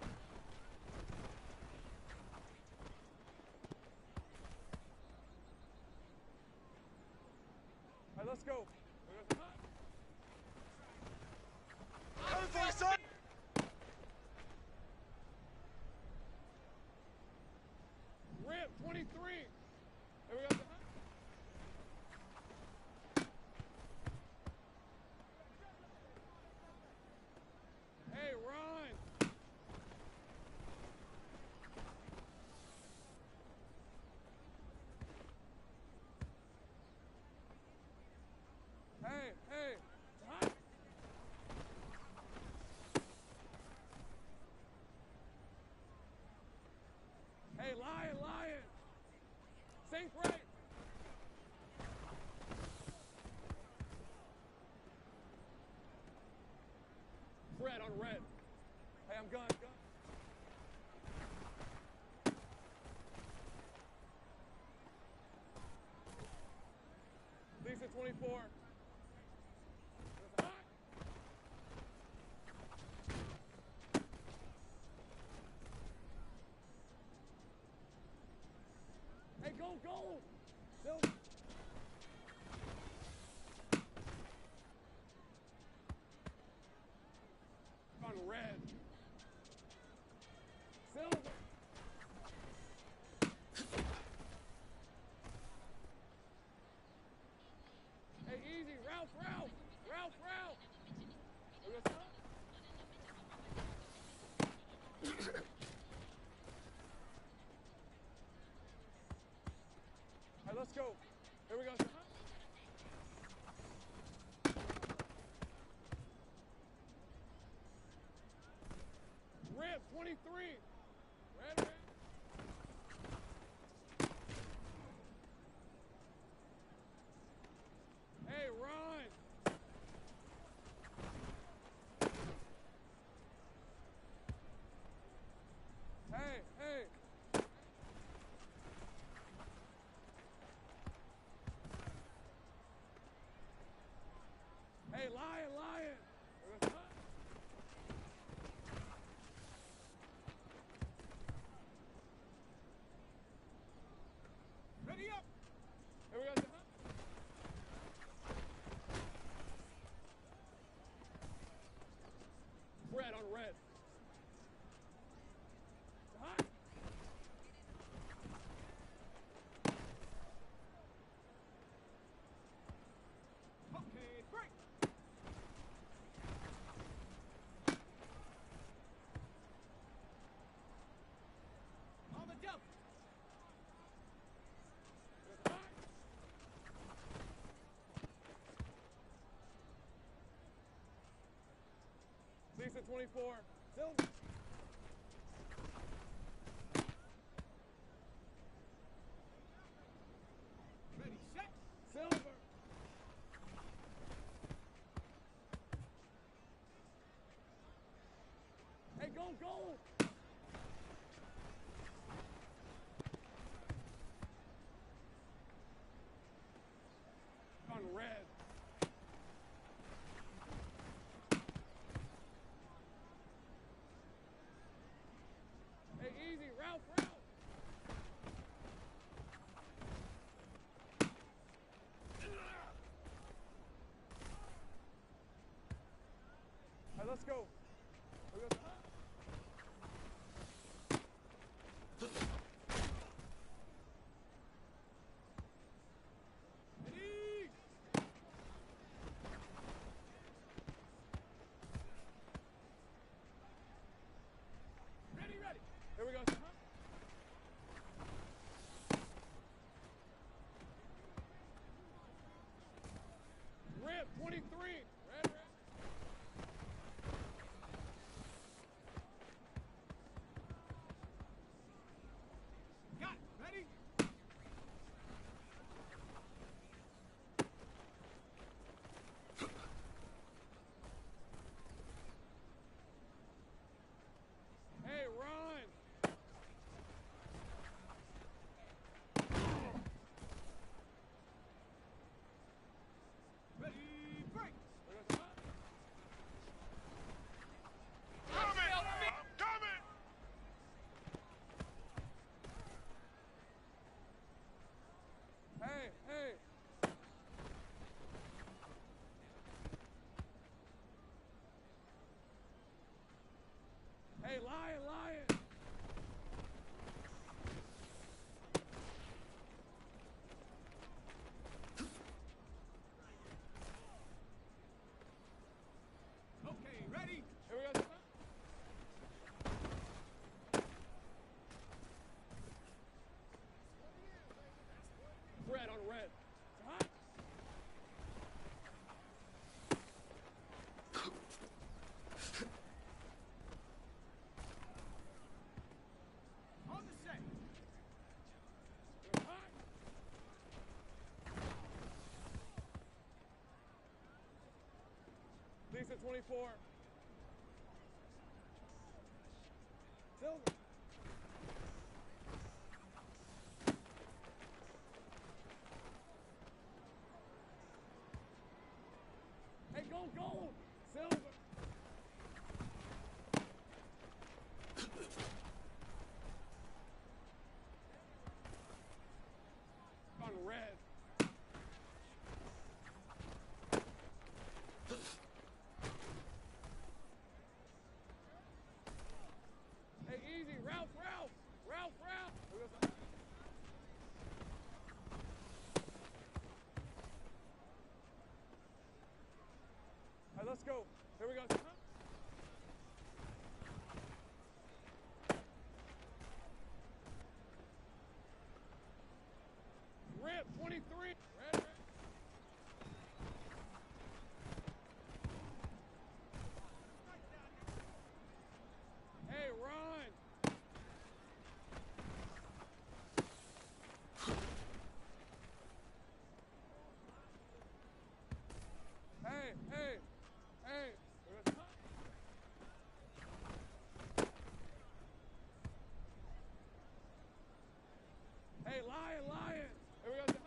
All right, let's go. Coming for you, son! Rip, 23. Here we go. Hey, Ron. Hey, hey. It's hot. Hey, Lion, Lion. Sync right. Fred on red. Hey, I'm gun. Lisa 24. It's hot. Hey, go gold. Silver. On red. Silver. Hey, easy. Ralph, Ralph. Ralph, Ralph. Here we go, son. All right, let's go. Here we go, son. Rip, 23. Red, red. Hey, Ron. Hey, hey. Lisa 24. Silver. Ready, set. Silver. Hey, go, go. On red. Hey, easy, Ralph, Ralph. All right, let's go. Ready? Ready, ready. Here we go. Rip, 23. Red, red. Got it. Ready? Hey, run. Ready, break. Hey, hey. Hey, lion, lion. Okay, ready? Here we go. Red on red. Hot. On the set. Hot. Lisa 24. Silver. Hey, go, go. Silver. On red. Hey, easy, Ralph, Ralph. Ralph, Ralph. Here we go. All right, let's go. Here we go. Rip, 23. Red, red. Hey, run. Hey, hey, hey. Hey, lion, lion. Here we go.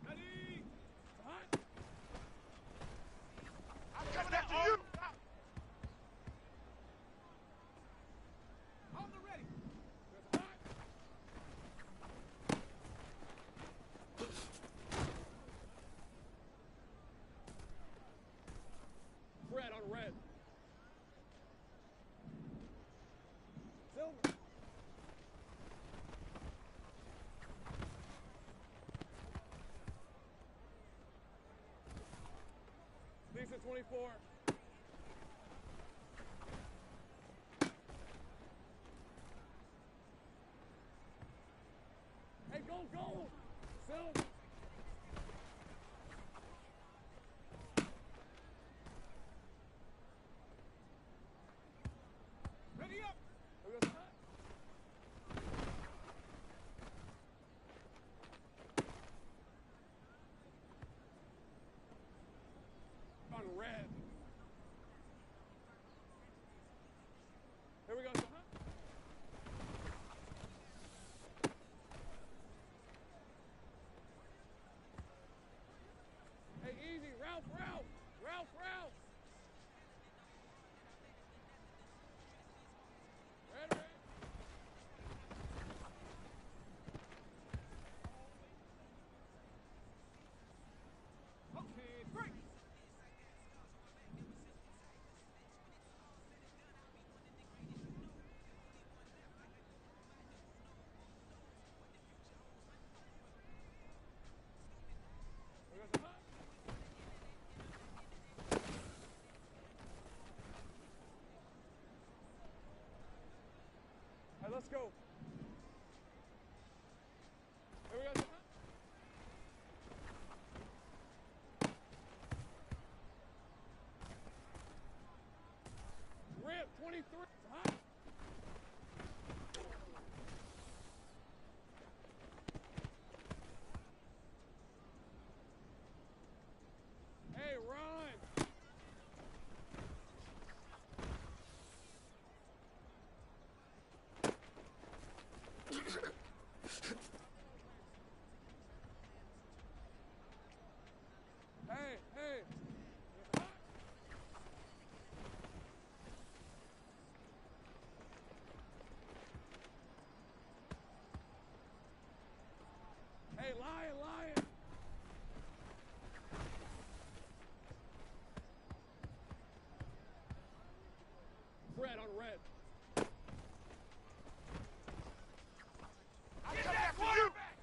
Ready? Hot. I'm coming after you! On the ready. Hot. Red on red. Silver. Lisa 24. Hey, go, go. Silver. Ready up. Here we go. On red. Here we go. Hey, easy. Ralph, Ralph. Ralph, Ralph. Red, red. Okay, break. All right, let's go. Here we go. Rip, 23. Hot. Hey, run. Hey, hey. Hey, lion, lion. Red on red. Get that quarterback!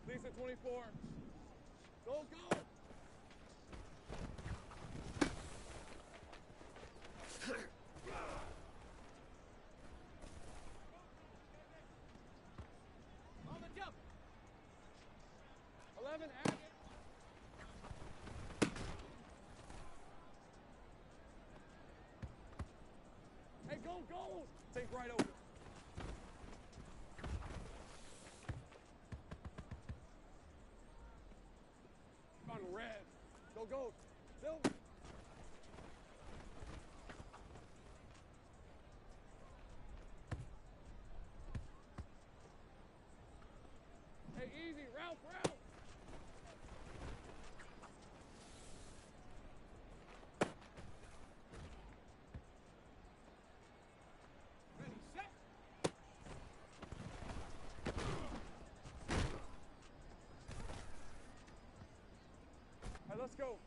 Lisa 24. Go, go! On the jump. 11, add it. Hey, go, go! Take right over. On red. Go, go. Silver. Hey, easy. Ralph, Ralph. Ready, set. All right, let's go.